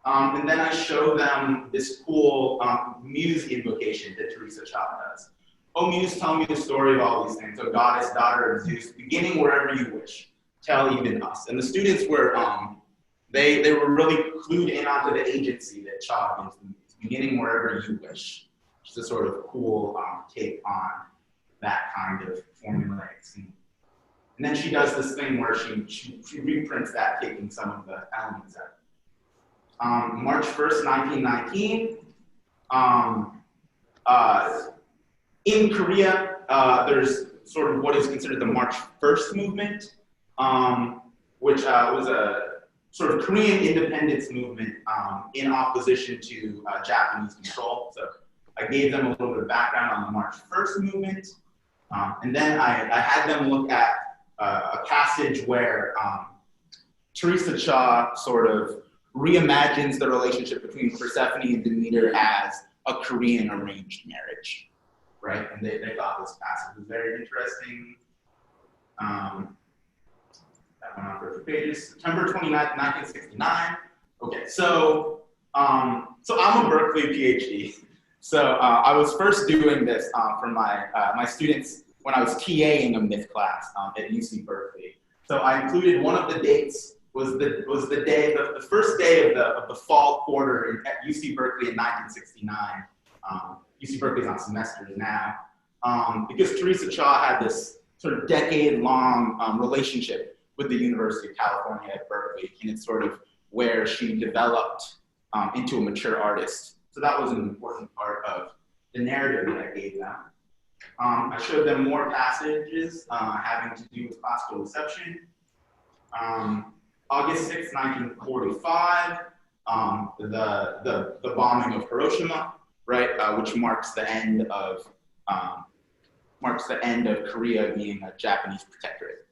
And then I show them this cool muse invocation that Teresa Cha does. Oh muse, tell me the story of all these things. Oh goddess, daughter of Zeus, beginning wherever you wish, tell even us. And the students were, they were really clued in onto the agency that Cha gives them, beginning wherever you wish, which is a sort of cool take on that kind of formulaic scheme. And then she does this thing where she reprints that, taking some of the elements out. March 1st, 1919. In Korea, there's sort of what is considered the March 1st movement, which was a sort of Korean independence movement in opposition to Japanese control. So I gave them a little bit of background on the March 1st movement. And then I had them look at a passage where Teresa Cha sort of reimagines the relationship between Persephone and Demeter as a Korean arranged marriage, right? And they thought this passage was very interesting. That went on for a few pages. September 29th, 1969. Okay, so I'm a Berkeley PhD. So I was first doing this for my students when I was TAing a myth class at UC Berkeley. So I included one of the dates was the day, the first day of the fall quarter at UC Berkeley in 1969. UC Berkeley's on semesters now. Because Teresa Cha had this sort of decade-long relationship with the University of California at Berkeley, and it's sort of where she developed into a mature artist. So that was an important part of the narrative that I gave them. I showed them more passages having to do with classical reception. August 6, 1945, the bombing of Hiroshima, right, which marks the end of Korea being a Japanese protectorate.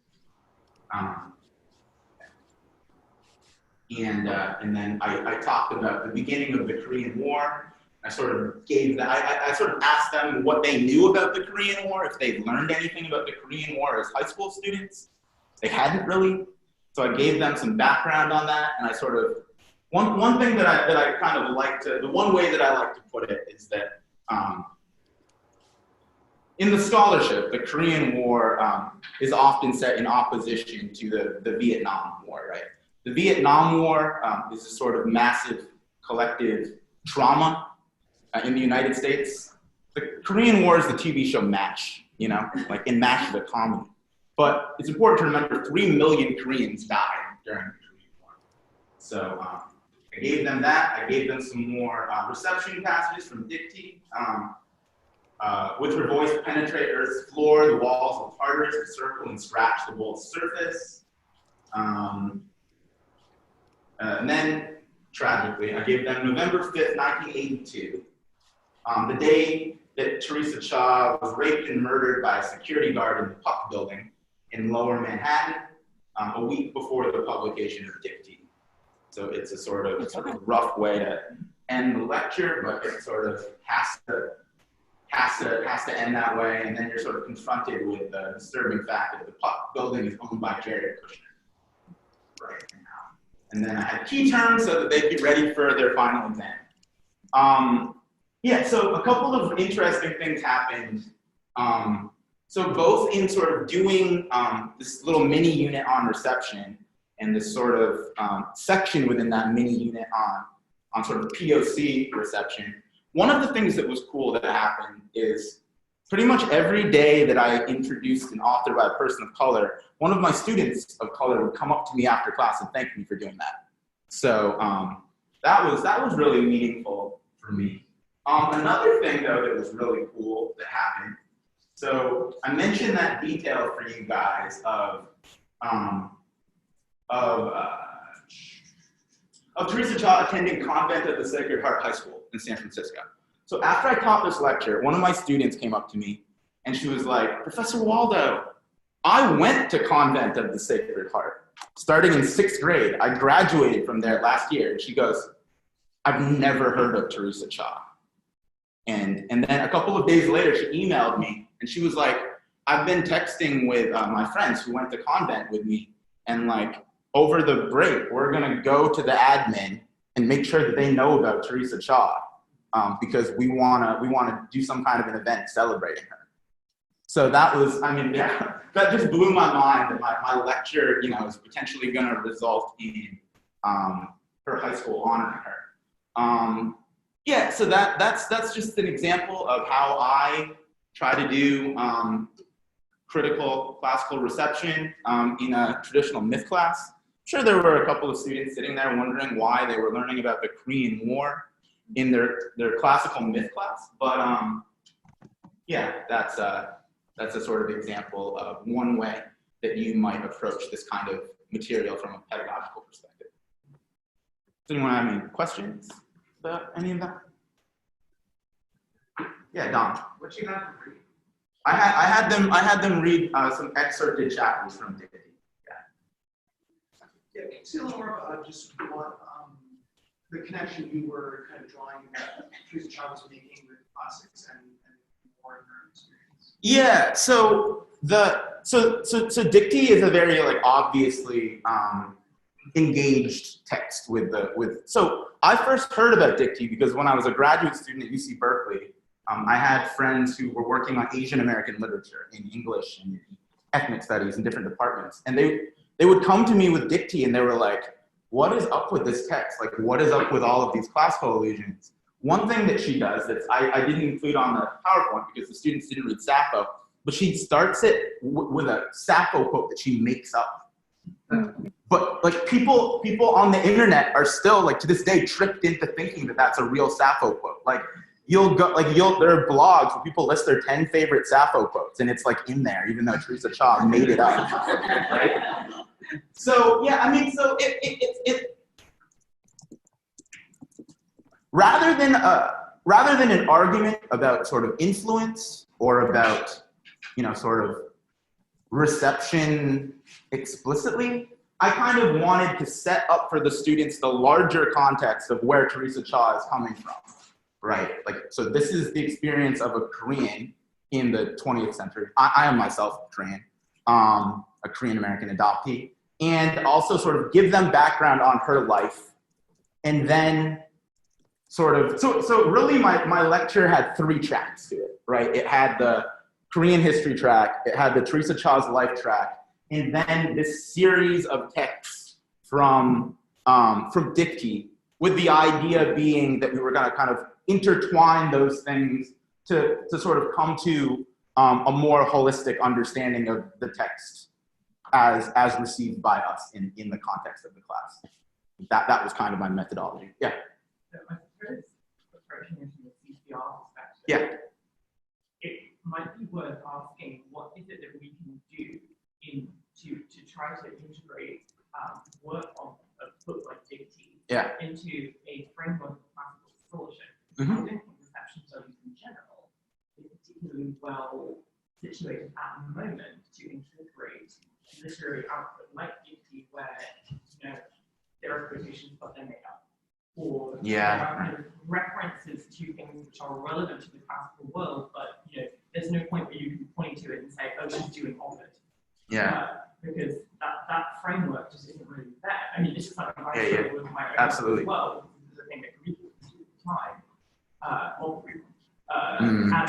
And then I talked about the beginning of the Korean War. I sort of gave them, I sort of asked them what they knew about the Korean War, if they'd learned anything about the Korean War as high school students. They hadn't really. So I gave them some background on that, and I sort of, one thing that I kind of like to, the one way that I like to put it is that in the scholarship, the Korean War is often set in opposition to the Vietnam War, right? The Vietnam War is a sort of massive collective trauma in the United States. The Korean War is the TV show MASH, you know, like in MASH the comedy. But it's important to remember 3 million Koreans died during the Korean War. So I gave them that. I gave them some more reception passages from Dictee. With her voice penetrate Earth's floor, the walls of Tartarus to circle and scratch the bolt's surface. And then, tragically, I gave them November 5th, 1982, the day that Teresa Cha was raped and murdered by a security guard in the Puck building in Lower Manhattan, a week before the publication of Dictee. So it's a sort of rough way to end the lecture, but it sort of has to end that way, and then you're sort of confronted with the disturbing fact that the Puck building is owned by Jared Kushner right now. And then I had key terms so that they'd be ready for their final exam. Yeah, so a couple of interesting things happened. So both in sort of doing this little mini unit on reception and this sort of section within that mini unit on sort of POC reception, one of the things that was cool that happened is pretty much every day that I introduced an author by a person of color, one of my students of color would come up to me after class and thank me for doing that. So that was really meaningful for me. Another thing though that was really cool that happened, so I mentioned that detail for you guys of Teresa Cha attending Convent of the Sacred Heart High School in San Francisco. So after I taught this lecture, one of my students came up to me and she was like, Professor Waldo, I went to Convent of the Sacred Heart starting in 6th grade. I graduated from there last year. And she goes, I've never heard of Teresa Cha. And then a couple of days later, she emailed me and she was like, I've been texting with my friends who went to Convent with me, and like over the break, we're gonna go to the admin and make sure that they know about Teresa Cha because we wanna do some kind of an event celebrating her. So that was, I mean, yeah, that just blew my mind that my lecture, you know, is potentially gonna result in her high school honoring her. Yeah, so that's just an example of how I try to do critical classical reception in a traditional myth class. sure there were a couple of students sitting there wondering why they were learning about the Korean War in their classical myth class. But yeah, that's a sort of example of one way that you might approach this kind of material from a pedagogical perspective. Does anyone have any questions about any of that? Yeah, Don. What you have to read? I had them read some excerpted chapters from Dicty. Yeah, can you say a little more about just what the connection you were kind of drawing that Teresa Cha was making with classics and more in her experience? Yeah, so Dicty is a very like obviously engaged text so I first heard about Dicty because when I was a graduate student at UC Berkeley, I had friends who were working on Asian American literature in English and ethnic studies in different departments, and they would come to me with Dicty and they were like, what is up with this text? Like, what is up with all of these classical allusions? One thing that she does that I didn't include on the PowerPoint because the students didn't read Sappho, but she starts it with a Sappho quote that she makes up. But like people on the internet are still like to this day tricked into thinking that that's a real Sappho quote. Like there are blogs where people list their 10 favorite Sappho quotes and it's like in there, even though Teresa Cha made it up. Right? So yeah, I mean, so it rather than an argument about sort of influence or about, you know, sort of reception explicitly, I kind of wanted to set up for the students the larger context of where Teresa Cha is coming from, right? Like, so this is the experience of a Korean in the 20th century. I am myself Korean, a Korean American adoptee, and also sort of give them background on her life, and then sort of, so really my lecture had 3 tracks to it, right? It had the Korean history track, it had the Teresa Cha's life track, and then this series of texts from Dicty, with the idea being that we were gonna kind of intertwine those things to sort of come to a more holistic understanding of the text as received by us in the context of the class. That was kind of my methodology. Yeah. So my first approaching it from the CCR perspective. Yeah. It might be worth asking what is it that we can do to try to integrate work on a book like Dicty into a framework of classical scholarship. I don't think reception studies in general is particularly well situated at the moment to incorporate literary output like Dicty, where there are quotations but they're made up, or there are kind of references to things which are relevant to the classical world, but there's no point where you can point to it and say, oh, she's doing Ovid. Because that framework just isn't really there. I mean, it's just like I struggle with my own absolutely. As well. This is a thing that Greek was at the time, or Greek. I mean, I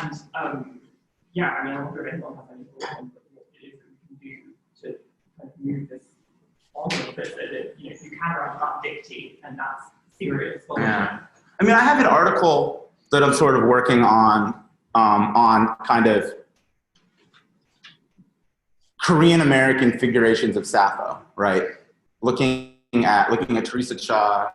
wonder if anyone has any thoughts on what it is that we can do to kind of move this on a little bit, so that if you can write about Dicty, and that's serious. I mean, I have an article that I'm sort of working on kind of Korean American figurations of Sappho, right? Looking at Teresa Cha,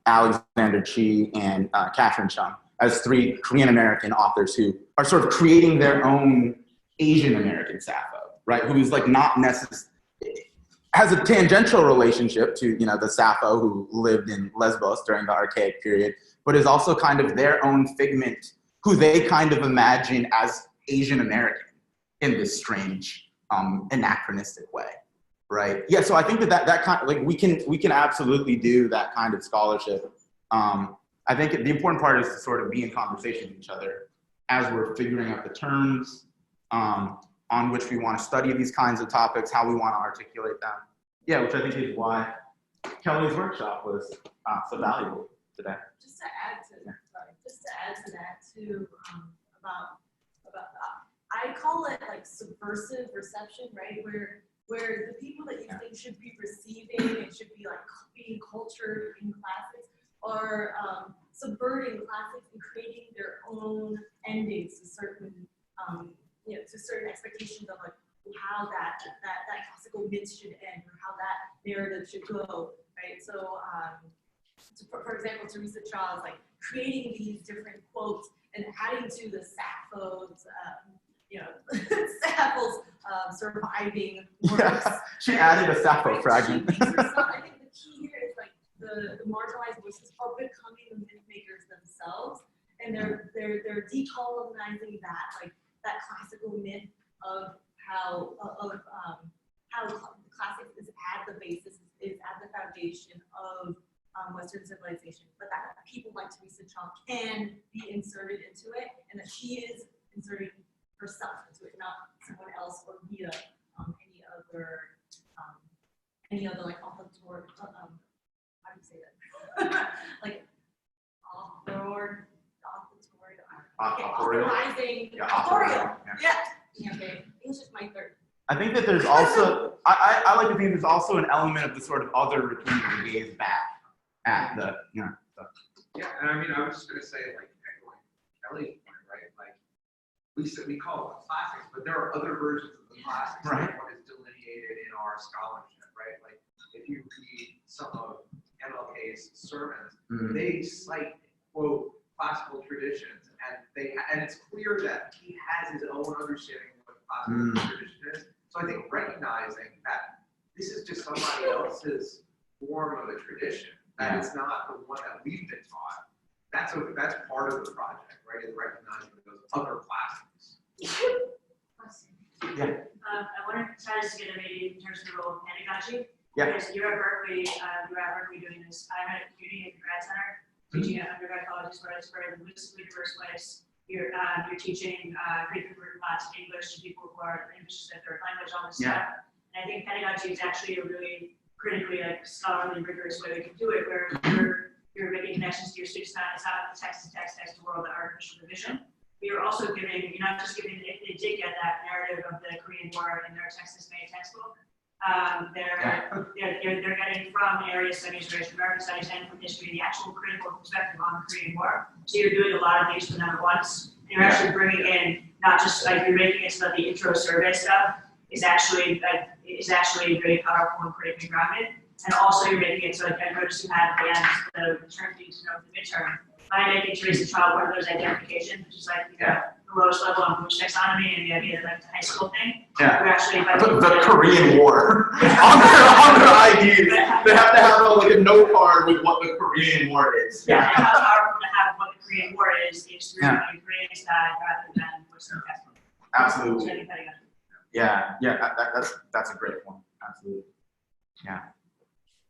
Alexander Chi, and Catherine Chung as 3 Korean American authors who are sort of creating their own Asian American Sappho, right? Who is like not necessarily, has a tangential relationship to the Sappho who lived in Lesbos during the Archaic period, but is also kind of their own figment, who they kind of imagine as Asian American in this strange anachronistic way, right? Yeah, so I think that kind of, like, we can absolutely do that kind of scholarship. I think the important part is to sort of be in conversation with each other as we're figuring out the terms on which we want to study these kinds of topics, how we want to articulate them. Yeah, which I think is why Kelly's workshop was so valuable today. Just to add to that too, about I call it like subversive reception, right? Where the people that you think should be receiving and should be like being cultured in classics are subverting classics and creating their own endings to certain to certain expectations of like how that classical myth should end, or how that narrative should go, right? So, for example, Teresa Shaw is like creating these different quotes and adding to the Sappho's, Sappho's surviving works. Yeah, she added a Sappho fragment. I think the key here is like the marginalized voices are becoming the myth makers themselves, and they're decolonizing that classical myth of how the classics is at the basis, is at the foundation of Western civilization, but that people like Teresa Shaw can be inserted into it, and that she is inserting herself into it, not someone else or via any other like author, how do you say that? Like authorizing, authorial. Yeah. Okay. It's just my third. I think that there's also, I like to think there's also an element of the sort of other returning the gaze back at the, stuff. Yeah, and I mean, I was just gonna say, like, echoing Kelly's point, right? Like, we call it the classics, but there are other versions of the classics. Right. Like what is delineated in our scholarship, right? Like, if you read some of MLK's sermons, they cite, quote, classical traditions, and it's clear that he has his own understanding of what classical tradition is. So I think recognizing that this is just somebody else's form of a tradition, that it's not the one that we've been taught. That's part of the project, right? Is recognizing those other classics. Yeah. I wanted to try to get a maybe in terms of the role of pedagogy. Yeah. Because you're at Berkeley, doing this. I'm at CUNY at the Grad Center, teaching at undergrad colleges where it's very linguistically diverse place. You're teaching Greek and Root class English to people who are English as their third language, all this stuff. And I think pedagogy is actually a really critically scholarly, rigorous way we can do it, where you're making connections to your students. It's not the text to world, the artificial division. You're also giving, you're not just giving, they did get that narrative of the Korean War in their Texas-made textbook. They're getting from area studies, Asian American studies, and from history, the actual critical perspective on the Korean War. So you're doing a lot of things for them at once. And you're actually bringing in, not just like you're making it so that the intro survey stuff is actually very powerful and critically grounded. And also you're making it so like I noticed you had at the end the term thing to know the midterm. By making Teresa Shaw one of those identifications, which is like the lowest level on Bush taxonomy and the idea of like the high school thing. Yeah. We're actually the Korean War on their IDs. They have to have like a note card with what the Korean War is. Yeah, and how powerful to have what the Korean War is through the Korean side rather than Western textbook. Absolutely. Yeah, that's a great point. Absolutely. Yeah.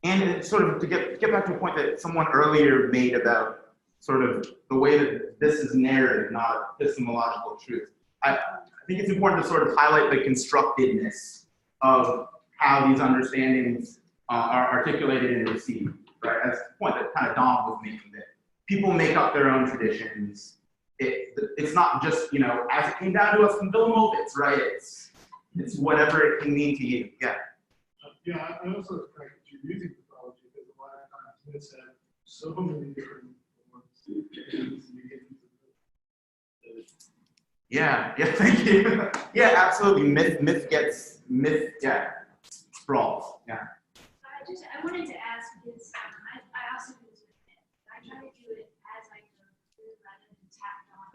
And sort of to get back to a point that someone earlier made about sort of the way that this is narrative, not epistemological truth. I think it's important to sort of highlight the constructedness of how these understandings are articulated and received, right? That's the point that kind of Dom was making, that people make up their own traditions. It's not just, as it came down to us from Villanova, right? It's whatever it can mean to you. Yeah. Yeah, I also like the fact that you're using mythology, because a lot of times myths have so many different forms. Yeah, thank you. Yeah, absolutely. Myth sprawls. Yeah. I wanted to ask because I also do this with myth. I try to do it as I go through rather than tapped on.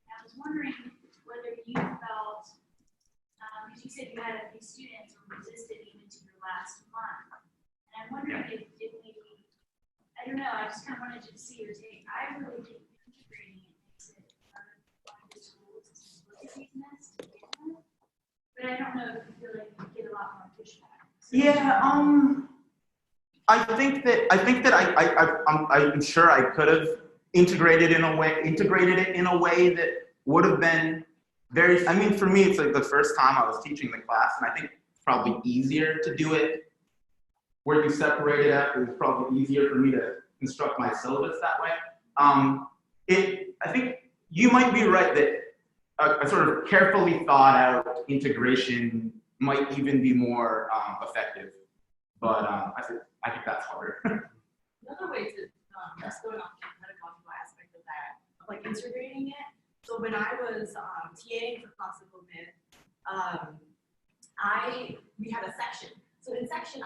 I was wondering whether you felt, because you said you had a few students who resisted even to your last month, and I'm wondering if maybe, I don't know, I just kind of wanted you to see your take. I really think integrating it makes it harder for the schools to look at these myths to begin with, but I don't know if you feel like you get a lot more pushback. Yeah, I'm sure I could have integrated it in a way that would have been very, I mean, for me, it's like the first time I was teaching the class, and I think it's probably easier to do it where you separate it out. It was probably easier for me to construct my syllabus that way. I think you might be right that a sort of carefully thought out integration might even be more effective, but I think that's harder. Another way to just going off the pedagogical aspect of that, of like integrating it. So when I was TAing for classical myth, we had a section So in section,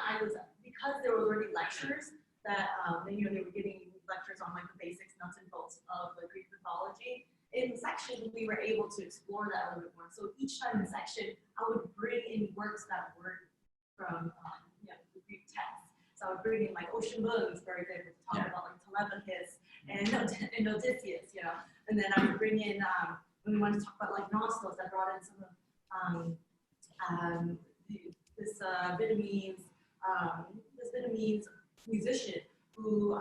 because there were already lectures that, they were giving lectures on like the basics, nuts and bolts of the Greek mythology. In section, we were able to explore that a little bit more. So each time in section, I would bring in works that were from, the Greek text. So I would bring in like Ocean Bones, for example, to talk about like Telemachus and Odysseus, and then I would bring in, when we wanted to talk about like Nostos, I brought in some of this Vietnamese musician who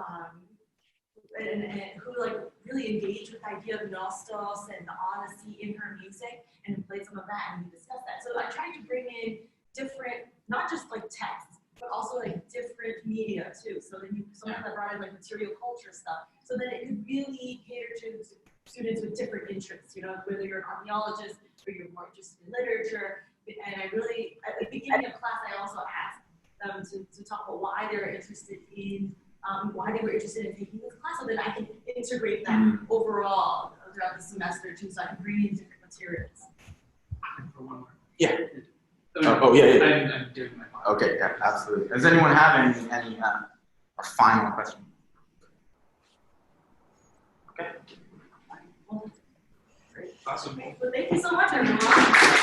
who like really engaged with the idea of Nostos and the Odyssey in her music and played some of that and we discussed that. So I tried to bring in different, not just like texts, but also like different media too. So then sometimes I brought in like material culture stuff so that it could really cater to students with different interests, whether you're an archaeologist or you're more interested in literature. And I really, at the beginning of class, I also asked them to talk about why they were interested in taking this class, so that I can integrate that overall throughout the semester too, so I can bring in different materials. For one more. Yeah. Yeah. I'm doing my part. Okay, yeah, absolutely. Does anyone have any a final question? Okay. Awesome. Well, thank you so much, everyone.